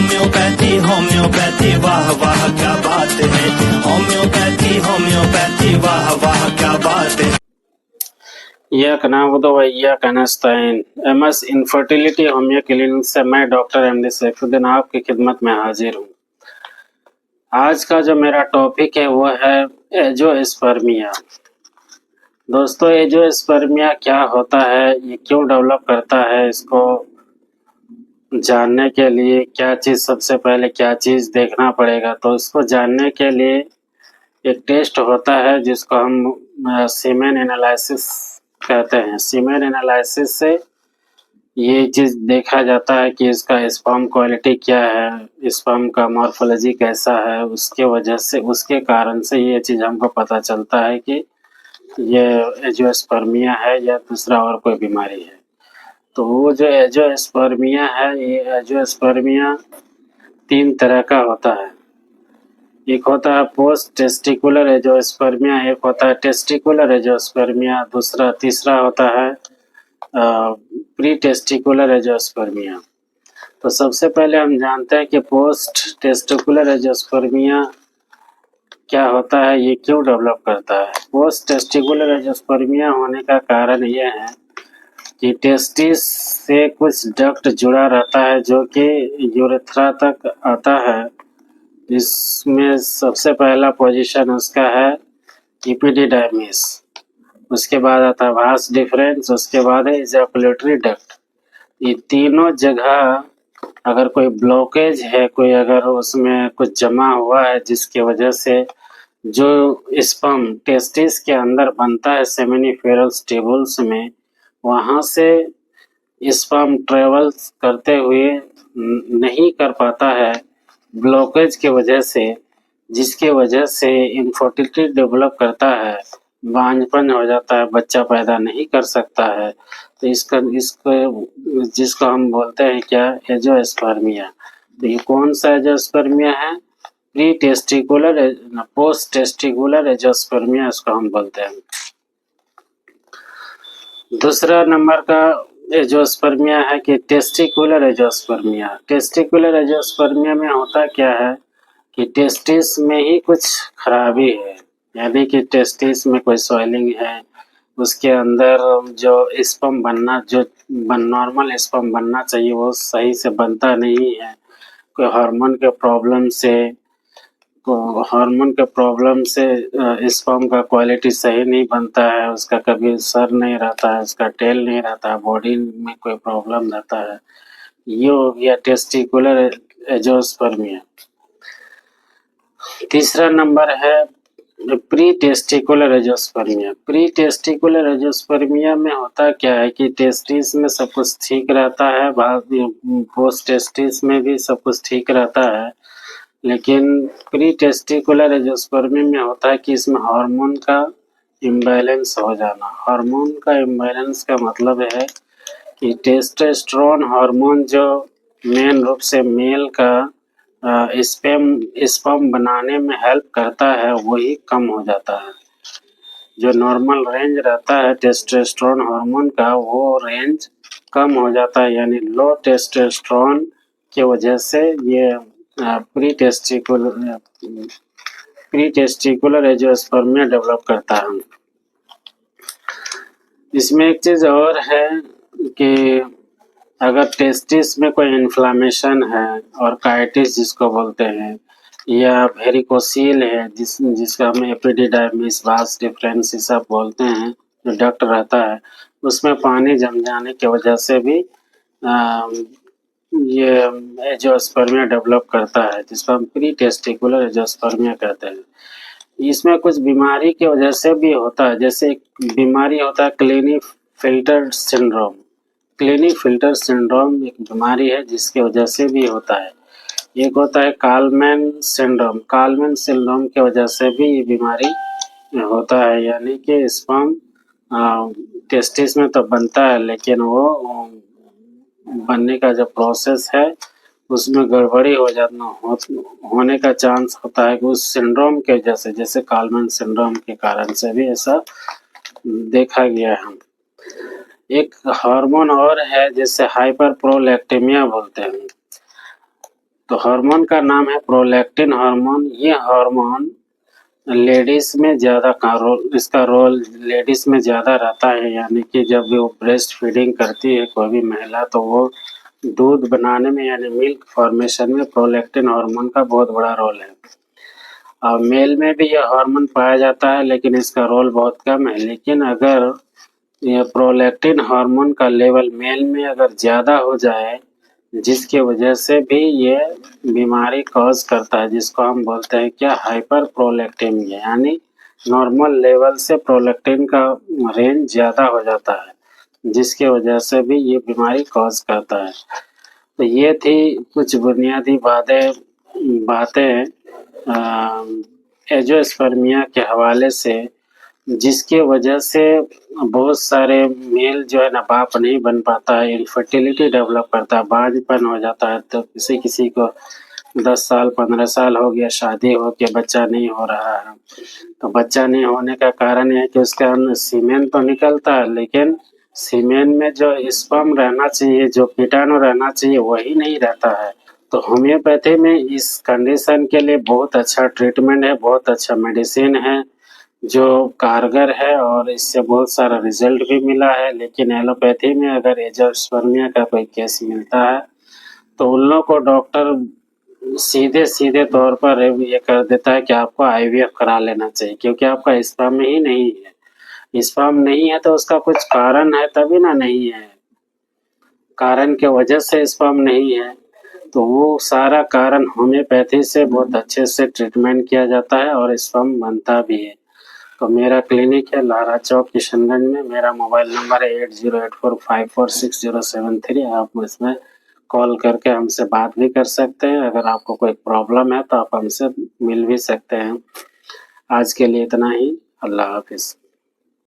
Homeopathy homeopathy वाह वाह क्या बात है। होम्योपैथी होम्योपैथी वाह वाह क्या बात है। इय्याक नअबुदु व इय्याक नस्तईन। एमएस इनफर्टिलिटी होमियो क्लिनिक से मैं डॉक्टर एमडी सैफुद्दीन आपकी खिदमत में हाजिर हूँ। आज का जो मेरा टॉपिक है वो है एंजियोस्पर्मिया। दोस्तों, एंजियोस्पर्मिया क्या होता है, ये क्यों डेवलप करता है, इसको जानने के लिए सबसे पहले क्या चीज़ देखना पड़ेगा। तो इसको जानने के लिए एक टेस्ट होता है जिसको हम सीमेन एनालिसिस कहते हैं। सीमेन एनालिसिस से ये चीज़ देखा जाता है कि इसका स्पर्म क्वालिटी क्या है, स्पर्म का मॉर्फोलॉजी कैसा है। उसके वजह से, उसके कारण से ये चीज़ हमको पता चलता है कि ये एंजियोस्पर्मिया है या दूसरा और कोई बीमारी है। तो वो जो एंजियोस्पर्मिया है, ये एंजियोस्पर्मिया 3 तरह का होता है। एक होता है पोस्ट टेस्टिकुलर एंजियोस्पर्मिया, एक होता है टेस्टिकुलर एंजियोस्पर्मिया, तीसरा होता है प्री टेस्टिकुलर एंजियोस्पर्मिया। तो सबसे पहले हम जानते हैं कि पोस्ट टेस्टिकुलर एंजियोस्पर्मिया क्या होता है, ये क्यों डेवलप करता है। पोस्ट टेस्टिकुलर एंजियोस्पर्मिया होने का कारण ये है कि टेस्टिस से कुछ डक्ट जुड़ा रहता है जो कि यूरेथ्रा तक आता है। इसमें सबसे पहला पोजीशन उसका है इपिडिडाइमिस, उसके बाद आता है वास डिफरेंस, उसके बाद है इजैकुलेटरी डक्ट। ये तीनों जगह अगर कोई ब्लॉकेज है, कोई अगर उसमें कुछ जमा हुआ है जिसकी वजह से जो स्पर्म टेस्टिस के अंदर बनता है सेमिनिफेरल्स टेबल्स में, वहाँ से स्पर्म ट्रेवल करते हुए नहीं कर पाता है ब्लॉकेज के वजह से, जिसके वजह से इनफर्टिलिटी डेवलप करता है, बांझपन हो जाता है, बच्चा पैदा नहीं कर सकता है। तो इसको जिसको हम बोलते हैं क्या, एंजियोस्पर्मिया। तो ये कौन सा एंजियोस्पर्मिया है? प्री टेस्टिकुलर पोस्ट टेस्टिकुलर एंजियोस्पर्मिया इसको हम बोलते हैं। दूसरा नंबर का एंजियोस्पर्मिया है कि टेस्टिकुलर एंजियोस्पर्मिया। टेस्टिकुलर एंजियोस्पर्मिया में होता क्या है कि टेस्टिस में ही कुछ खराबी है, यानी कि टेस्टिस में कोई स्वेलिंग है, उसके अंदर जो स्पर्म बनना, जो नॉर्मल स्पर्म बनना चाहिए वो सही से बनता नहीं है। कोई हार्मोन के प्रॉब्लम से स्पर्म का क्वालिटी सही नहीं बनता है, उसका कभी सर नहीं रहता है, उसका टेल नहीं रहता है, बॉडी में कोई प्रॉब्लम रहता है। ये हो गया टेस्टिकुलर एंजियोस्पर्मिया। तीसरा नंबर है प्री टेस्टिकुलर एंजियोस्पर्मिया। प्री टेस्टिकुलर एंजियोस्पर्मिया में होता क्या है कि टेस्टिस में सब कुछ ठीक रहता है, पोस्ट टेस्टिस में भी सब कुछ ठीक रहता है, लेकिन प्री टेस्टिकुलर एंजियोस्पर्मिया में होता है कि इसमें हार्मोन का इम्बैलेंस हो जाना। हार्मोन का इम्बैलेंस का मतलब है कि टेस्टोस्टेरोन हार्मोन जो मेन रूप से मेल का स्पर्म बनाने में हेल्प करता है, वही कम हो जाता है। जो नॉर्मल रेंज रहता है टेस्टोस्टेरोन हार्मोन का, वो रेंज कम हो जाता है, यानी लो टेस्टोस्टेरोन की वजह से ये प्री टेस्टिकुलर एंजियोस्पर्मिया डेवलप करता है। इसमें एक चीज़ और है कि अगर टेस्टिस में कोई इन्फ्लामेशन है, और काइटिस जिसको बोलते हैं, या वेरिकोसील है जिसका हम एपिडिडाइमिस, वास डिफरेंस सब बोलते हैं, जो डक्ट रहता है उसमें पानी जम जाने की वजह से भी ये एंजियोस्पर्मिया डेवलप करता है, जिसको हम प्री टेस्टिकुलर एंजियोस्पर्मिया कहते हैं। इसमें कुछ बीमारी की वजह से भी होता है, जैसे एक बीमारी होता है क्लिनेफेल्टर सिंड्रोम। क्लिनेफेल्टर सिंड्रोम एक बीमारी है जिसकी वजह से भी होता है। एक होता है कालमैन सिंड्रोम। कालमैन सिंड्रोम की वजह से भी ये बीमारी होता है, यानी कि स्पर्म टेस्टिस में तो बनता है, लेकिन वो बनने का जो प्रोसेस है उसमें गड़बड़ी हो जाना होने का चांस होता है कि उस सिंड्रोम की वजह से, जैसे कालमैन सिंड्रोम के कारण से भी ऐसा देखा गया है। एक हार्मोन और है जिसे हाइपर प्रोलैक्टेमिया बोलते हैं। तो हार्मोन का नाम है प्रोलैक्टिन हार्मोन। ये हार्मोन लेडीज में ज़्यादा का रोल, इसका रोल लेडीज में ज़्यादा रहता है, यानी कि जब भी वो ब्रेस्ट फीडिंग करती है कोई भी महिला, तो वो दूध बनाने में यानी मिल्क फॉर्मेशन में प्रोलैक्टिन हार्मोन का बहुत बड़ा रोल है। और मेल में भी यह हार्मोन पाया जाता है, लेकिन इसका रोल बहुत कम है। लेकिन अगर यह प्रोलैक्टिन हार्मोन का लेवल मेल में अगर ज़्यादा हो जाए, जिसकी वजह से भी ये बीमारी कॉज करता है, जिसको हम बोलते हैं क्या, हाइपर प्रोलैक्टेमिया, यानी नॉर्मल लेवल से प्रोलैक्टिन का रेंज ज़्यादा हो जाता है, जिसकी वजह से भी ये बीमारी कॉज करता है। तो ये थी कुछ बुनियादी बातें एंजियोस्पर्मिया के हवाले से, जिसकी वजह से बहुत सारे मेल जो है ना बाप नहीं बन पाता है, इनफर्टिलिटी डेवलप करता है, बांझपन हो जाता है। तो किसी किसी को 10 साल 15 साल हो गया शादी हो के बच्चा नहीं हो रहा है। तो बच्चा नहीं होने का कारण है कि उसके अंदर सीमेन तो निकलता है, लेकिन सीमेन में जो स्पर्म रहना चाहिए, जो कीटाणु रहना चाहिए, वही नहीं रहता है। तो होम्योपैथी में इस कंडीशन के लिए बहुत अच्छा ट्रीटमेंट है, बहुत अच्छा मेडिसिन है जो कारगर है, और इससे बहुत सारा रिजल्ट भी मिला है। लेकिन एलोपैथी में अगर एंजियोस्पर्मिया का कोई केस मिलता है तो उन लोगों को डॉक्टर सीधे सीधे तौर पर ये कर देता है कि आपको आईवीएफ करा लेना चाहिए, क्योंकि आपका स्पर्म ही नहीं है। स्पर्म नहीं है तो उसका कुछ कारण है, तभी ना नहीं है, कारण के वजह से स्पर्म नहीं है। तो वो सारा कारण होम्योपैथी से बहुत अच्छे से ट्रीटमेंट किया जाता है और स्पर्म बनता भी है। तो मेरा क्लिनिक है लारा चौक किशनगंज में। मेरा मोबाइल नंबर है 8084546073। आप इसमें कॉल करके हमसे बात भी कर सकते हैं। अगर आपको कोई प्रॉब्लम है तो आप हमसे मिल भी सकते हैं। आज के लिए इतना ही। अल्लाह हाफिज़।